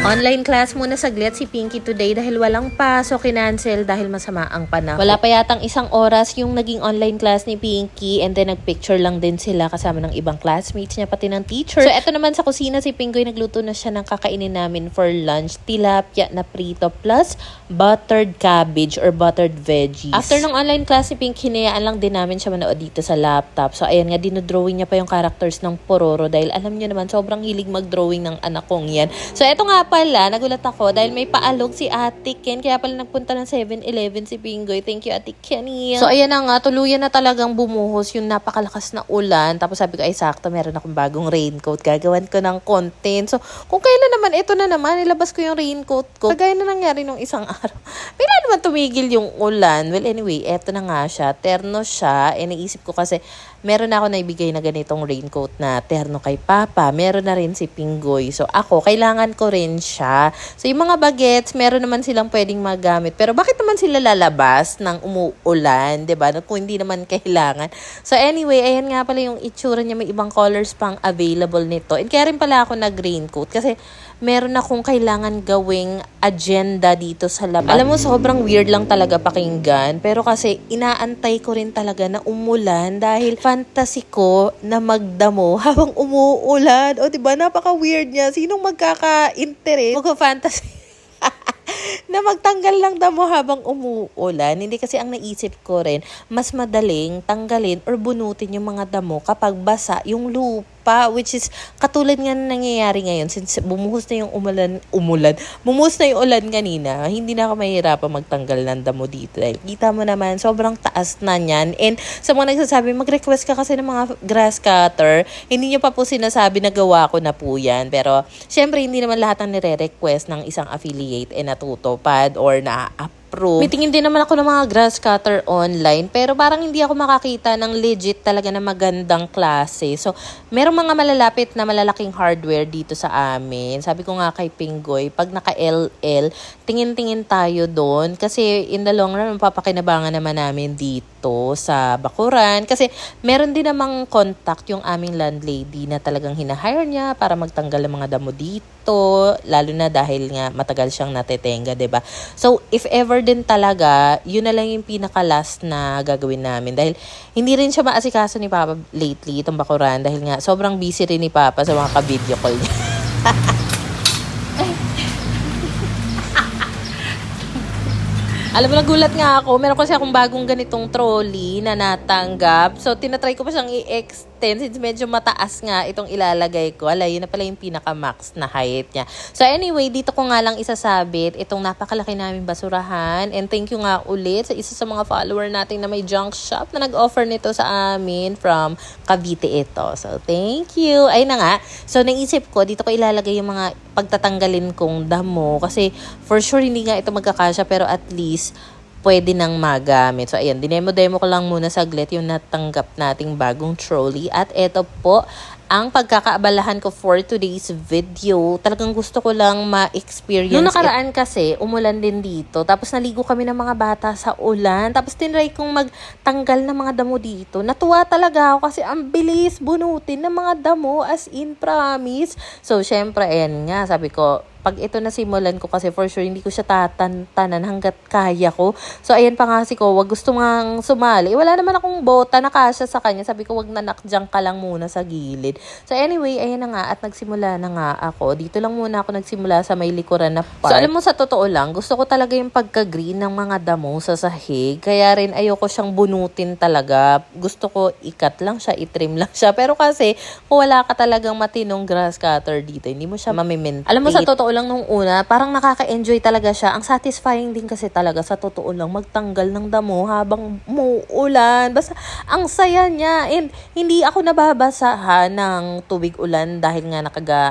Online class muna saglit si Pinky today dahil walang pasok, kinancel dahil masama ang panahon. Wala pa yatang isang oras yung naging online class ni Pinky and then nagpicture lang din sila kasama ng ibang classmates niya pati ng teacher. So eto naman sa kusina si Pinky, nagluto na siya ng kakainin namin for lunch. Tilapia na prito plus buttered cabbage or buttered veggies. After ng online class ni Pinky, hinayaan lang din namin siya manood dito sa laptop. So ayan nga, dinodrawing niya pa yung characters ng Pororo dahil alam niyo naman sobrang hilig mag-drawing ng anak kong yan. So eto nga pala, nagulat ako dahil may paalog si Ate Ken. Kaya pala nagpunta ng 7-Eleven si Pingoy. Thank you, Ate Kenny. So, ayan na nga. Tuluyan na talagang bumuhos yung napakalakas na ulan. Tapos sabi ko, ay sakto, meron akong bagong raincoat. Gagawan ko ng content. So, kung kailan naman, ito na naman, ilabas ko yung raincoat ko. Kagaya na nangyari nung isang araw. Bigla naman tumigil yung ulan. Well, anyway, eto na nga siya. Terno siya. Naisip ko kasi, meron na ako naibigay na ganitong raincoat na terno kay Papa. Meron na rin si Pingoy. So, ako, kailangan ko rin siya. So, yung mga bagets, meron naman silang pwedeng magamit. Pero bakit naman sila lalabas ng umuulan, 'di ba? Kung hindi naman kailangan. So, anyway, ayan nga pala yung itsura niya. May ibang colors pang available nito. And kaya rin pala ako nag-raincoat kasi meron akong kailangan gawing agenda dito sa labas. Alam mo, sobrang weird lang talaga pakinggan. Pero kasi inaantay ko rin talaga na umulan dahil fantasy ko na magdamo habang umuulan. O diba, napaka-weird niya. Sinong magkaka-interest? Magka-fantasy na magtanggal lang damo habang umuulan. Hindi kasi ang naisip ko rin, mas madaling tanggalin or bunutin yung mga damo kapag basa yung lupa, which is katulad nga na nangyayari ngayon since bumuhos na yung bumuhos na yung ulan kanina, hindi na ako mahirapan magtanggal ng damo dito. Dahil kita mo naman, sobrang taas na niyan. And sa mga nagsasabi, mag-request ka kasi ng mga grass cutter, hindi niyo pa po sinasabi na gawa ko na po yan. Pero syempre, hindi naman lahat ang nire-request ng isang affiliate natutupad or na-approve. May tingin din naman ako ng mga grass cutter online, pero parang hindi ako makakita ng legit talaga na magandang klase. So, merong mga malalapit na malalaking hardware dito sa amin. Sabi ko nga kay Pingoy, pag naka-LL, tingin-tingin tayo doon. Kasi in the long run, mapapakinabangan naman namin dito sa bakuran. Kasi meron din namang contact yung aming landlady na talagang hinahire niya para magtanggal ng mga damo dito. Lalo na dahil nga matagal siyang natetenga, 'di ba? So, if ever din talaga, yun na lang yung pinaka-last na gagawin namin. Dahil hindi rin siya maasikaso ni Papa lately, itong bakuran. Dahil nga, sobrang busy rin ni Papa sa mga ka-video call niya. Alam mo, nagulat nga ako. Meron kasi akong bagong ganitong trolley na natanggap. So, tinatry ko pa siyang i-extend since medyo mataas nga itong ilalagay ko. Yun na pala yung pinaka-max na height niya. So, anyway, dito ko nga lang isasabit itong napakalaki namin basurahan. And thank you nga ulit sa isa sa mga follower natin na may junk shop na nag-offer nito sa amin from Cavite ito. So, thank you. Ayun na nga. So, naisip ko, dito ko ilalagay yung mga pagtatanggalin kong damo. Kasi, for sure, hindi nga ito magkakasya. Pero at least, pwede nang magamit. So, ayan, dinemo-demo ko lang muna saglit yung natanggap nating bagong trolley. At eto po, ang pagkakaabalahan ko for today's video. Talagang gusto ko lang ma-experience. Noong nakaraan kasi, umulan din dito. Tapos naligo kami ng mga bata sa ulan. Tapos tinry kong magtanggal ng mga damo dito. Natuwa talaga ako kasi ang bilis bunutin ng mga damo, as in promise. So, syempre, ayan nga, sabi ko, pag ito nasimulan ko kasi for sure hindi ko siya tatantanan hanggat kaya ko. So, ayan pa nga si ko, wag gusto nga sumali. Wala naman akong bota na kasya sa kanya. Sabi ko, wag nanakdyang ka lang muna sa gilid. So, anyway, ayan na nga at nagsimula na nga ako. Dito lang muna ako nagsimula sa may likuran na part. So, alam mo, sa totoo lang, gusto ko talaga yung pagka-green ng mga damo sa sahig. Kaya rin ayoko siyang bunutin talaga. Gusto ko ikat lang siya, itrim lang siya. Pero kasi, kung wala ka talagang matinong grass cutter dito, hindi mo siya mamimintate. Alam mo, sa totoo lang nung una, parang nakaka-enjoy talaga siya. Ang satisfying din kasi talaga sa totoo lang magtanggal ng damo habang muulan. Basta ang saya niya. And hindi ako nababasahan ng tubig ulan dahil nga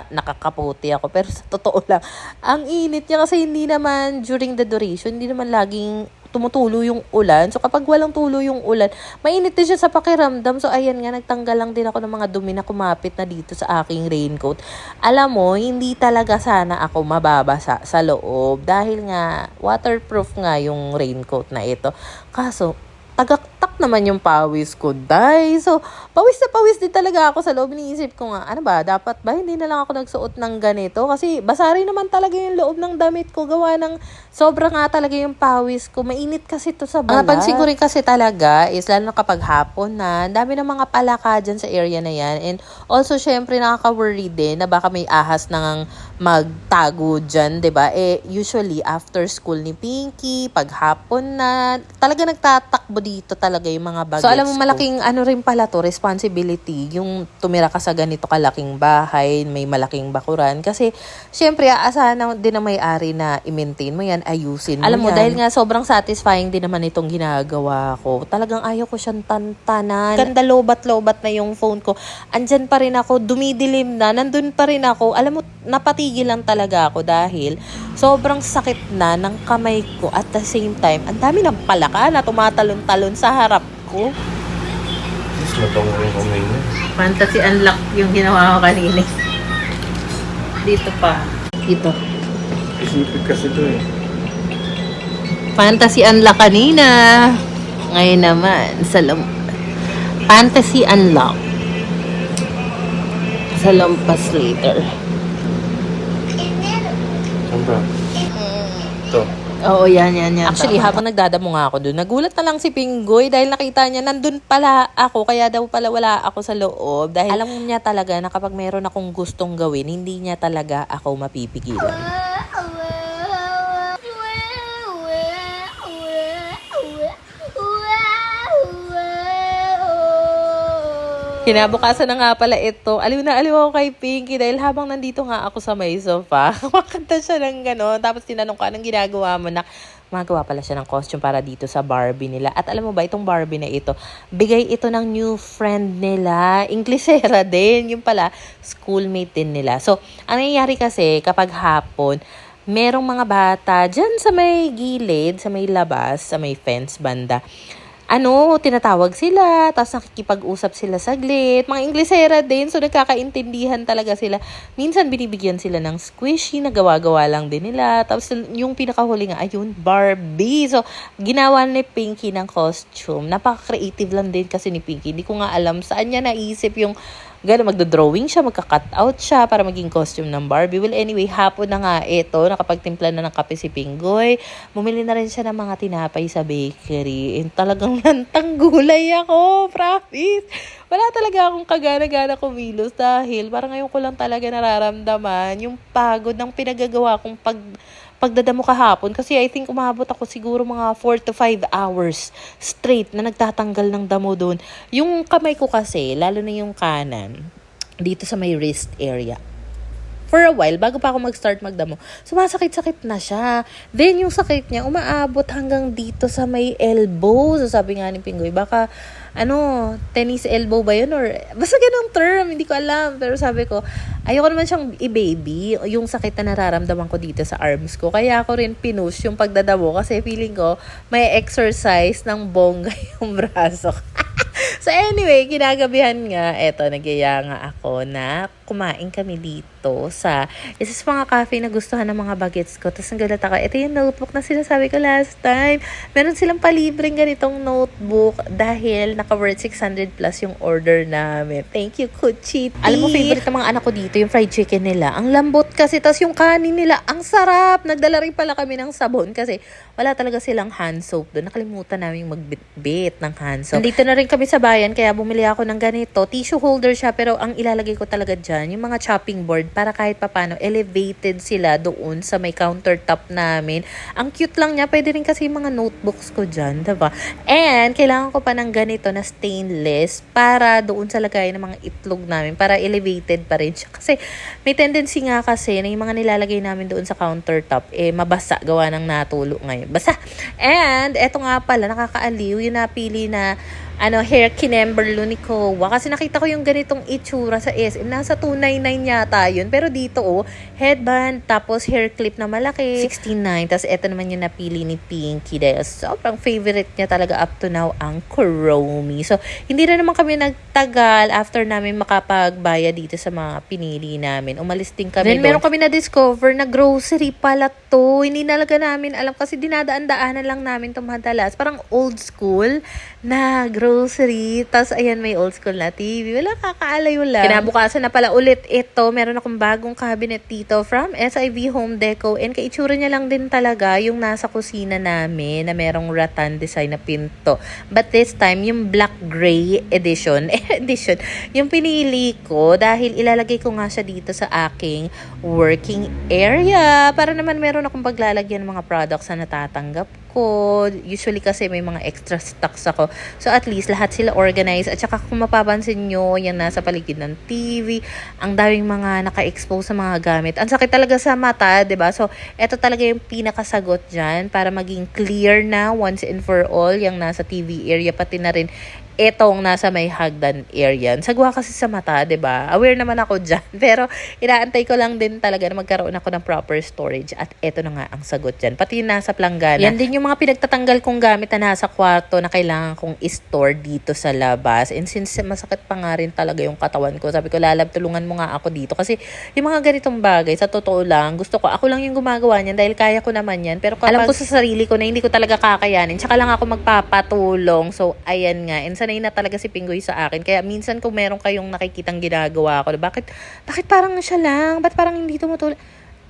nakakaputi ako. Pero sa totoo lang, ang init niya kasi hindi naman during the duration, hindi naman laging tumutulo yung ulan. So, kapag walang tulo yung ulan, mainit din siya sa pakiramdam. So, ayan nga, nagtanggal lang din ako ng mga dumi na kumapit na dito sa aking raincoat. Alam mo, hindi talaga sana ako mababasa sa loob dahil nga, waterproof nga yung raincoat na ito. Kaso, tagaktak naman yung pawis ko, day. So, pawis na pawis din talaga ako sa loob. Iniisip ko nga, ano ba, dapat ba hindi na lang ako nagsuot ng ganito? Kasi basa rin naman talaga yung loob ng damit ko. Gawa ng sobra nga talaga yung pawis ko. Mainit kasi to sa balat. Ang napansin ko rin kasi talaga is, lalo na kapag hapon na, ang dami ng mga palaka dyan sa area na yan. And also, syempre, nakaka-worry din na baka may ahas nang magtago dyan, 'di ba? Usually, after school ni Pinky, pag hapon na, talaga nagtatakbo dito talaga yung mga bagets. So, alam mo, malaking rin pala to, responsibility, yung tumira ka sa ganito kalaking bahay, may malaking bakuran. Kasi, syempre, aasahan din ng may-ari na i-maintain mo yan, ayusin mo. Alam mo, dahil nga sobrang satisfying din naman itong ginagawa ko. Talagang ayaw ko siyang tantanan. Ganda, lobat-lobat na yung phone ko. Andyan pa rin ako, dumidilim na, nandun pa rin ako. Alam mo, napatigil lang talaga ako dahil sobrang sakit na ng kamay ko at the same time, ang dami ng palaka na tumatalon-talon sa harap ko. Mas matungo yung kamay niya. Fantasy unlock yung ginawa ko kanina. Dito pa. Dito. Isipid kasi ito eh. Fantasy unlock kanina. Ngayon naman, Fantasy unlock. Sa lampas later. Saan ba? Ito. Oo, yan. Actually, habang nagdadamo nga ako doon, nagulat na lang si Pinggoy dahil nakita niya, nandun pala ako, kaya daw pala wala ako sa loob. Dahil alam niya talaga na kapag meron akong gustong gawin, hindi niya talaga ako mapipigilan. Kinabukasan na nga pala ito. Aliw na aliw ako kay Pinky dahil habang nandito nga ako sa may sofa, kumakanta siya ng gano'n. Tapos tinanong ko, anong ginagawa mo na? Magawa pala siya ng costume para dito sa Barbie nila. At alam mo ba, itong Barbie na ito, bigay ito ng new friend nila. Inglesera din. Yung pala, schoolmate din nila. So, ang nangyayari kasi kapag hapon, merong mga bata dyan sa may gilid, sa may labas, sa may fence banda. Tinatawag sila, tapos nakikipag-usap sila saglit. Mga Inglesera din, so nagkakaintindihan talaga sila. Minsan binibigyan sila ng squishy na gawa-gawa lang din nila. Tapos yung pinakahuli nga, ayun, Barbie. So, ginawa ni Pinky ng costume. Napaka-creative lang din kasi ni Pinky. Hindi ko nga alam saan niya naisip yung magdo-drawing siya, magka-cut out siya para maging costume ng Barbie. Well, anyway, hapon na nga ito, nakapagtimpla na ng kape si Pinggoy. Bumili na rin siya ng mga tinapay sa bakery. And talagang lantang gulay ako, promise. Wala talaga akong kagana-gana kumilos dahil parang ngayon ko lang talaga nararamdaman yung pagod ng pinagagawa kong pagdadamo kahapon kasi I think umabot ako siguro mga 4 to 5 hours straight na nagtatanggal ng damo doon. Yung kamay ko kasi, lalo na yung kanan, dito sa may wrist area. For a while, bago pa ako mag-start magdamo, sumasakit-sakit na siya. Then yung sakit niya, umaabot hanggang dito sa may elbow. So sabi nga ni Pinggoy, baka tennis elbow ba yun? Or, basta ganong term, hindi ko alam. Pero sabi ko, ayoko naman siyang i-baby, yung sakit na nararamdaman ko dito sa arms ko. Kaya ako rin pinush yung pagdadamo kasi feeling ko may exercise ng bongga yung braso. So anyway, kinagabihan nga, nagyaya nga ako na kumain kami dito sa isa sa mga cafe na gustuhan ng mga bagets ko. Tapos nagulat ako, ito yung notebook na sinasabi ko last time. Meron silang palibreng ganitong notebook dahil naka-worth 600 plus yung order namin. Thank you, Kuchiti. Alam mo, favorite ng mga anak ko dito, yung fried chicken nila. Ang lambot kasi, tapos yung kanin nila, ang sarap. Nagdala rin pala kami ng sabon kasi wala talaga silang hand soap doon. Nakalimutan namin magbitbit ng hand soap. Nandito na rin kami sa bayan, kaya bumili ako ng ganito. Tissue holder siya, pero ang ilalagay ko talaga dyan, yung mga chopping board, para kahit papano, elevated sila doon sa may countertop namin. Ang cute lang niya, pwede rin kasi yung mga notebooks ko dyan, diba? And, kailangan ko pa ng ganito na stainless para doon sa lagay ng mga itlog namin, para elevated pa rin siya. Kasi, may tendency nga kasi na yung mga nilalagay namin doon sa countertop, mabasa, gawa ng natulo ngayon. Basta. And, eto nga pala, nakakaaliw, yung napili na hair kinemberlo ni Kowa. Kasi nakita ko yung ganitong itsura sa SM. Nasa 299 yata yun. Pero dito, headband, tapos hair clip na malaki, 16.9. Tapos eto naman yung napili ni Pinky dahil sobrang favorite niya talaga up to now ang Kuromi. So, hindi na naman kami nagtagal after namin makapagbayad dito sa mga pinili namin. Umalis din kami. Then, meron kami na-discover na grocery pala to. Hindi nalaga namin alam kasi dinadaan-daanan lang namin ito madalas. Parang old school na grocery. Tapos, ayan, may old school na TV. Wala, kakaalayo lang. Kinabukasan na pala ulit ito. Meron akong bagong cabinet dito from SIV Home Deco. And kaitsura niya lang din talaga yung nasa kusina namin na merong rattan design na pinto. But this time, yung black gray edition, yung pinili ko dahil ilalagay ko nga siya dito sa aking working area. Para naman meron akong paglalagyan ng mga products na natatanggap ko. Usually kasi may mga extra stocks ako. So at least lahat sila organized. At saka kung mapapansin nyo, yan nasa paligid ng TV, ang daming mga naka-expose sa mga gamit. Ang sakit talaga sa mata, 'di ba? So eto talaga yung pinakasagot dyan para maging clear na once and for all yung nasa TV area, pati na rin etong nasa may hagdan area. Sagwa kasi sa mata, 'di ba? Aware naman ako diyan. Pero inaantay ko lang din talaga na magkaroon ako ng proper storage at eto na nga ang sagot diyan. Pati nasa planggana. Yan din yung mga pinagtatanggal kong gamit na nasa kwarto na kailangan kong i-store dito sa labas. And since masakit pa nga rin talaga yung katawan ko, sabi ko, Lalab, tulungan mo nga ako dito kasi yung mga ganitong bagay, sa totoo lang, gusto ko ako lang yung gumagawa niyan dahil kaya ko naman yan. Pero kapag alam ko sa sarili ko na hindi ko talaga kakayanin, tsaka lang ako magpapatulong. So ayan nga. And sanay na talaga si Pinggoy sa akin. Kaya minsan kung meron kayong nakikitang ginagawa ko, bakit parang siya lang? Ba't parang hindi tumutulong?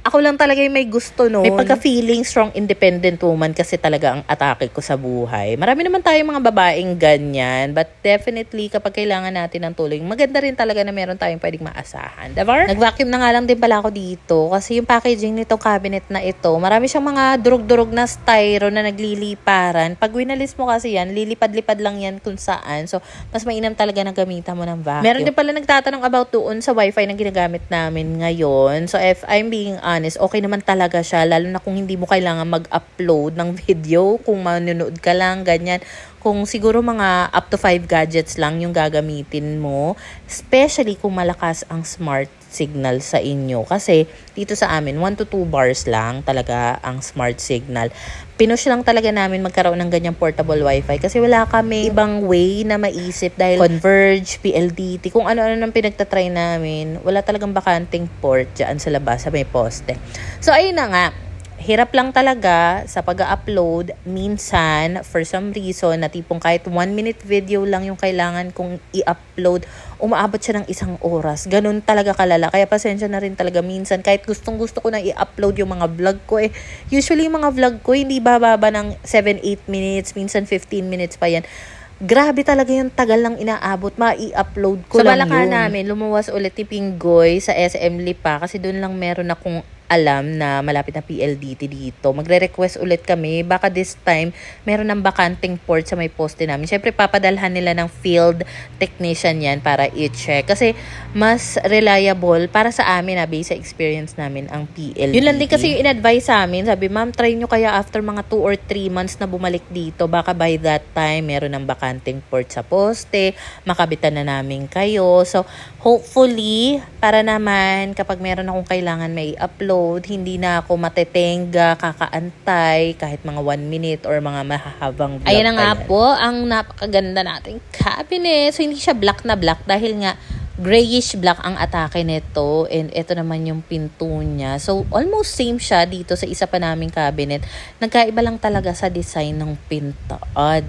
Ako lang talaga yung may gusto noon. May pagka-feeling strong independent woman kasi talaga ang atake ko sa buhay. Marami naman tayong mga babaeng ganyan. But definitely, kapag kailangan natin ng tulong, maganda rin talaga na meron tayong pwedeng maasahan. Diba? Nag-vacuum na nga lang din pala ako dito. Kasi yung packaging nitong cabinet na ito, marami siyang mga durug-durug na styro na nagliliparan. Pag winalis mo kasi yan, lilipad-lipad lang yan kung saan. So, mas mainam talaga na gamitan mo ng vacuum. Meron din pala nagtatanong about doon sa wifi na ginagamit namin ngayon. So, if I'm being honest, okay naman talaga siya, lalo na kung hindi mo kailangan mag-upload ng video, kung manonood ka lang, ganyan. Kung siguro mga up to 5 gadgets lang yung gagamitin mo, especially kung malakas ang smart signal sa inyo. Kasi dito sa amin, 1 to 2 bars lang talaga ang smart signal. Pinush lang talaga namin magkaroon ng ganyang portable wifi kasi wala kami ibang way na maisip dahil Converge, PLDT, kung ano-ano nang pinagtatry namin, wala talagang bakanting port dyan sa labas, sa may poste. So ayun na nga, hirap lang talaga sa pag-upload. Minsan, for some reason, na tipong kahit 1 minute video lang yung kailangan kong i-upload, umaabot siya ng 1 oras. Ganun talaga kalala. Kaya pasensya na rin talaga minsan. Kahit gustong-gusto ko na i-upload yung mga vlog ko. Usually yung mga vlog ko, hindi bababa ng 7-8 minutes, minsan 15 minutes pa yan. Grabe talaga yung tagal lang inaabot, ma-i-upload ko lang yun. Sa Balaka namin, lumuwas ulit ni Pinggoy sa SM Lipa kasi doon lang meron akong alam na malapit na PLDT dito. Magre-request ulit kami. Baka this time, meron ng bakanting port sa may poste namin. Siyempre, papadalhan nila ng field technician yan para i-check. Kasi, mas reliable para sa amin, based sa experience namin, ang PLDT. Yun lang din kasi yung in-advise sa amin. Sabi, ma'am, try nyo kaya after mga 2 or 3 months na bumalik dito. Baka by that time, meron ng bakanting port sa poste. Makabitan na namin kayo. So, hopefully, para naman kapag meron akong kailangan may upload, hindi na ako matetenga, kakaantay kahit mga 1 minute or mga mahahabang vlog. Ayan na nga po, ang napakaganda nating cabinet. So, hindi siya black na black dahil nga grayish black ang atake nito, and ito naman yung pinto niya. So, almost same siya dito sa isa pa naming cabinet. Nagkaiba lang talaga sa design ng pinto.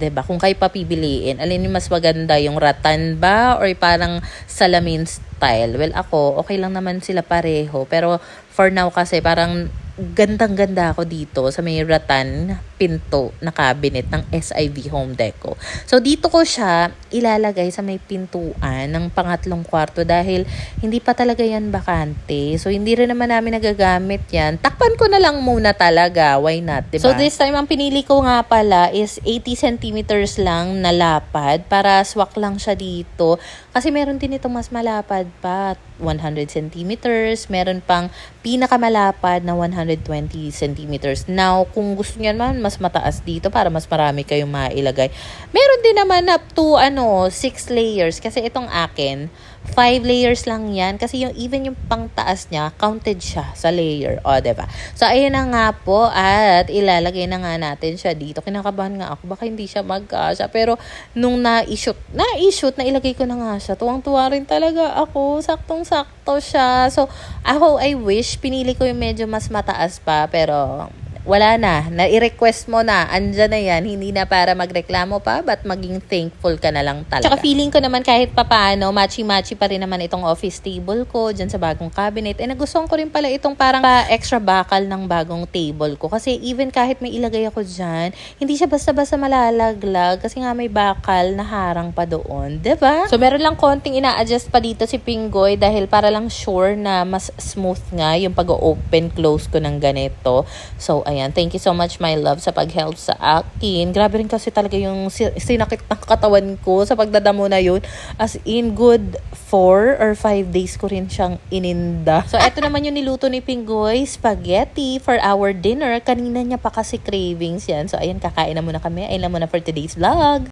Diba? Kung kayo papipiliin, alin yung mas maganda? Yung rattan ba? Or parang salamin style? Well, ako, okay lang naman sila pareho. Pero, for now kasi, parang gandang-ganda ako dito sa may rattan pinto na cabinet ng SIV Home Deco. So, dito ko siya ilalagay sa may pintuan ng pangatlong kwarto dahil hindi pa talaga yan bakante. So, hindi rin naman namin nagagamit yan. Takpan ko na lang muna talaga. Why not, diba? So, this time, ang pinili ko nga pala is 80 centimeters lang na lapad para swak lang siya dito. Kasi meron din ito mas malapad pa, 100 centimeters. Meron pang pinakamalapad na 120 centimeters. Now, kung gusto niyo naman, mas mataas dito para mas marami kayong mailagay. Meron din naman up to 6 layers kasi itong akin 5 layers lang yan kasi yung even yung pangtaas niya counted siya sa layer, diba? So ayun na nga po at ilalagay na nga natin siya dito. Kinakabahan nga ako baka hindi siya magkasya, pero nung na-shoot na ilagay ko na nga siya, tuwang-tuwa rin talaga ako, saktong-sakto siya. So ako, I wish pinili ko yung medyo mas mataas pa, pero wala na. Na-request mo na. Andyan na yan. Hindi na para magreklamo pa, but maging thankful ka na lang talaga. Tsaka feeling ko naman kahit papaano, matchy-matchy pa rin naman itong office table ko dyan sa bagong cabinet. Eh, nagustuhan ko rin pala itong parang extra bakal ng bagong table ko. Kasi even kahit may ilagay ako dyan, hindi siya basta-basta malalaglag kasi nga may bakal na harang pa doon. Diba? So, meron lang konting ina-adjust pa dito si Pinggoy dahil para lang sure na mas smooth nga yung pag-open close ko ng ganito. So, ayan. Thank you so much, my love, sa pag-help sa akin. Grabe rin kasi talaga yung sinakit ng katawan ko sa pagdadamo na yun. As in, good 4 or 5 days ko rin siyang ininda. So, eto naman yung niluto ni Pinggoy, spaghetti for our dinner. Kanina niya pa kasi cravings yan. So, ayan, kakain na muna kami. Ayun lang muna for today's vlog.